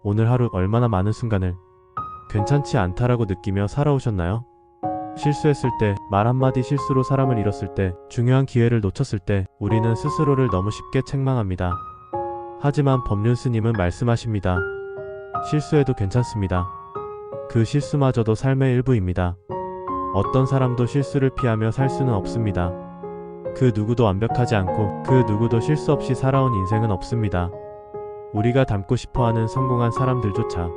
오늘 하루 얼마나 많은 순간을 괜찮지 않다라고 느끼며 살아오셨나요? 실수했을 때, 말 한마디 실수로 사람을 잃었을 때, 중요한 기회를 놓쳤을 때 우리는 스스로를 너무 쉽게 책망합니다. 하지만 법륜 스님은 말씀하십니다. 실수해도 괜찮습니다. 그 실수마저도 삶의 일부입니다. 어떤 사람도 실수를 피하며 살 수는 없습니다. 그 누구도 완벽하지 않고 그 누구도 실수 없이 살아온 인생은 없습니다. 우리가 닮고 싶어하는 성공한 사람들조차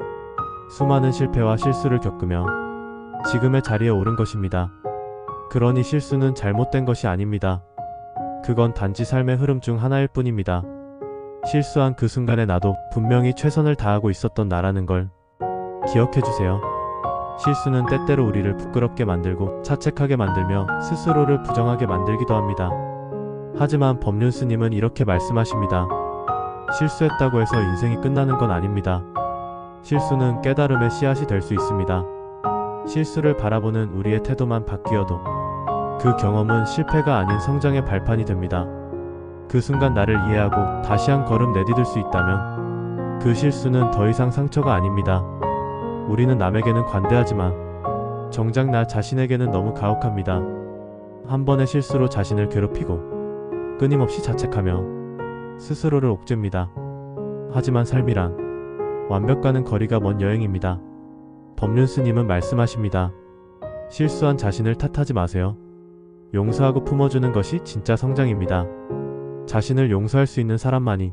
수많은 실패와 실수를 겪으며 지금의 자리에 오른 것입니다. 그러니 실수는 잘못된 것이 아닙니다. 그건 단지 삶의 흐름 중 하나일 뿐입니다. 실수한 그 순간에 나도 분명히 최선을 다하고 있었던 나라는 걸 기억해주세요. 실수는 때때로 우리를 부끄럽게 만들고 자책하게 만들며 스스로를 부정하게 만들기도 합니다. 하지만 법륜 스님은 이렇게 말씀하십니다. 실수했다고 해서 인생이 끝나는 건 아닙니다. 실수는 깨달음의 씨앗이 될 수 있습니다. 실수를 바라보는 우리의 태도만 바뀌어도 그 경험은 실패가 아닌 성장의 발판이 됩니다. 그 순간 나를 이해하고 다시 한 걸음 내디딜 수 있다면 그 실수는 더 이상 상처가 아닙니다. 우리는 남에게는 관대하지만 정작 나 자신에게는 너무 가혹합니다. 한 번의 실수로 자신을 괴롭히고 끊임없이 자책하며 스스로를 옥죄입니다. 하지만 삶이란 완벽과는 거리가 먼 여행입니다. 법륜 스님은 말씀하십니다. 실수한 자신을 탓하지 마세요. 용서하고 품어주는 것이 진짜 성장입니다. 자신을 용서할 수 있는 사람만이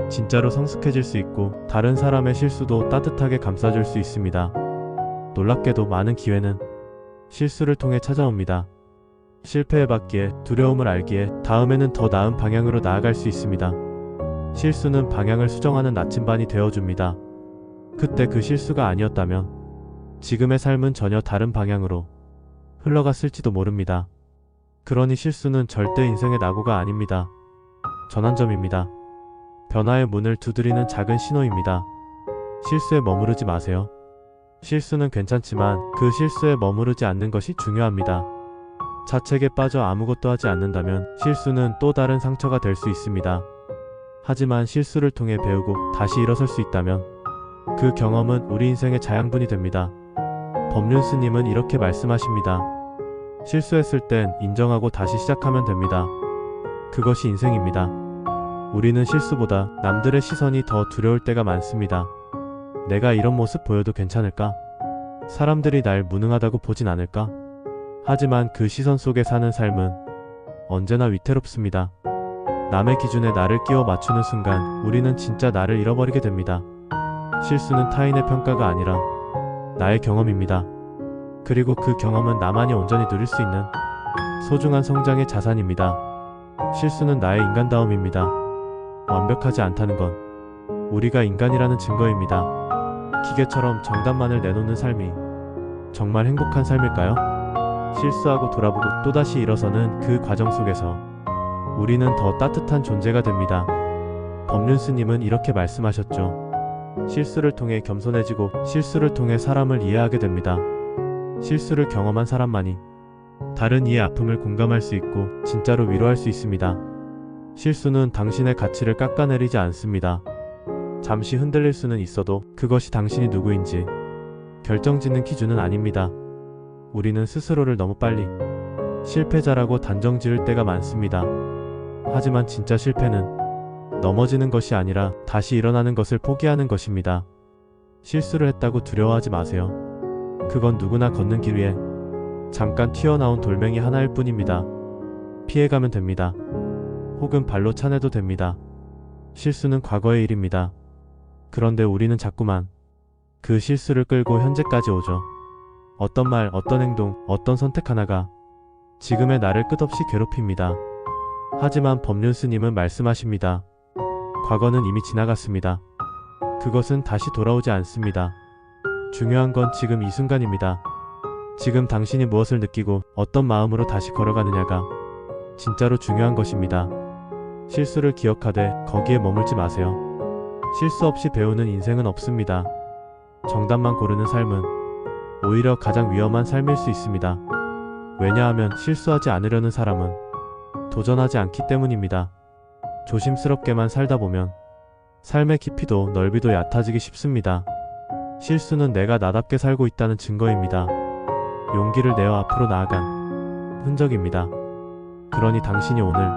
진짜로 성숙해질 수 있고 다른 사람의 실수도 따뜻하게 감싸줄 수 있습니다. 놀랍게도 많은 기회는 실수를 통해 찾아옵니다. 실패해봤기에 두려움을 알기에 다음에는 더 나은 방향으로 나아갈 수 있습니다. 실수는 방향을 수정하는 나침반이 되어줍니다. 그때 그 실수가 아니었다면 지금의 삶은 전혀 다른 방향으로 흘러갔을지도 모릅니다. 그러니 실수는 절대 인생의 낙오가 아닙니다. 전환점입니다. 변화의 문을 두드리는 작은 신호입니다. 실수에 머무르지 마세요. 실수는 괜찮지만 그 실수에 머무르지 않는 것이 중요합니다. 자책에 빠져 아무것도 하지 않는다면 실수는 또 다른 상처가 될 수 있습니다. 하지만 실수를 통해 배우고 다시 일어설 수 있다면 그 경험은 우리 인생의 자양분이 됩니다. 법륜 스님은 이렇게 말씀하십니다. 실수했을 땐 인정하고 다시 시작하면 됩니다. 그것이 인생입니다. 우리는 실수보다 남들의 시선이 더 두려울 때가 많습니다. 내가 이런 모습 보여도 괜찮을까? 사람들이 날 무능하다고 보진 않을까? 하지만 그 시선 속에 사는 삶은 언제나 위태롭습니다. 남의 기준에 나를 끼워 맞추는 순간 우리는 진짜 나를 잃어버리게 됩니다. 실수는 타인의 평가가 아니라 나의 경험입니다. 그리고 그 경험은 나만이 온전히 누릴 수 있는 소중한 성장의 자산입니다. 실수는 나의 인간다움입니다. 완벽하지 않다는 건 우리가 인간이라는 증거입니다. 기계처럼 정답만을 내놓는 삶이 정말 행복한 삶일까요? 실수하고 돌아보고 또다시 일어서는 그 과정 속에서 우리는 더 따뜻한 존재가 됩니다. 법륜 스님은 이렇게 말씀하셨죠. 실수를 통해 겸손해지고 실수를 통해 사람을 이해하게 됩니다. 실수를 경험한 사람만이 다른 이의 아픔을 공감할 수 있고 진짜로 위로할 수 있습니다. 실수는 당신의 가치를 깎아내리지 않습니다. 잠시 흔들릴 수는 있어도 그것이 당신이 누구인지 결정짓는 기준은 아닙니다. 우리는 스스로를 너무 빨리 실패자라고 단정 지을 때가 많습니다. 하지만 진짜 실패는 넘어지는 것이 아니라 다시 일어나는 것을 포기하는 것입니다. 실수를 했다고 두려워하지 마세요. 그건 누구나 걷는 길 위에 잠깐 튀어나온 돌멩이 하나일 뿐입니다. 피해가면 됩니다. 혹은 발로 차내도 됩니다. 실수는 과거의 일입니다. 그런데 우리는 자꾸만 그 실수를 끌고 현재까지 오죠. 어떤 말, 어떤 행동, 어떤 선택 하나가 지금의 나를 끝없이 괴롭힙니다. 하지만 법륜 스님은 말씀하십니다. 과거는 이미 지나갔습니다. 그것은 다시 돌아오지 않습니다. 중요한 건 지금 이 순간입니다. 지금 당신이 무엇을 느끼고 어떤 마음으로 다시 걸어가느냐가 진짜로 중요한 것입니다. 실수를 기억하되 거기에 머물지 마세요. 실수 없이 배우는 인생은 없습니다. 정답만 고르는 삶은 오히려 가장 위험한 삶일 수 있습니다. 왜냐하면 실수하지 않으려는 사람은 도전하지 않기 때문입니다. 조심스럽게만 살다 보면 삶의 깊이도 넓이도 얕아지기 쉽습니다. 실수는 내가 나답게 살고 있다는 증거입니다. 용기를 내어 앞으로 나아간 흔적입니다. 그러니 당신이 오늘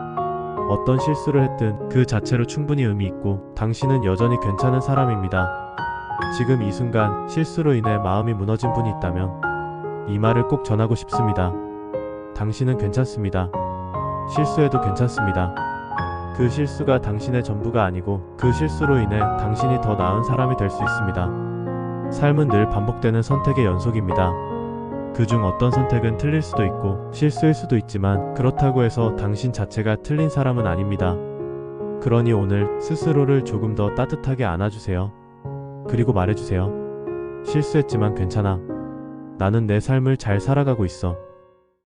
어떤 실수를 했든 그 자체로 충분히 의미 있고 당신은 여전히 괜찮은 사람입니다. 지금 이 순간 실수로 인해 마음이 무너진 분이 있다면 이 말을 꼭 전하고 싶습니다. 당신은 괜찮습니다. 실수해도 괜찮습니다. 그 실수가 당신의 전부가 아니고 그 실수로 인해 당신이 더 나은 사람이 될 수 있습니다. 삶은 늘 반복되는 선택의 연속입니다. 그중 어떤 선택은 틀릴 수도 있고 실수일 수도 있지만 그렇다고 해서 당신 자체가 틀린 사람은 아닙니다. 그러니 오늘 스스로를 조금 더 따뜻하게 안아주세요. 그리고 말해주세요. 실수했지만 괜찮아. 나는 내 삶을 잘 살아가고 있어.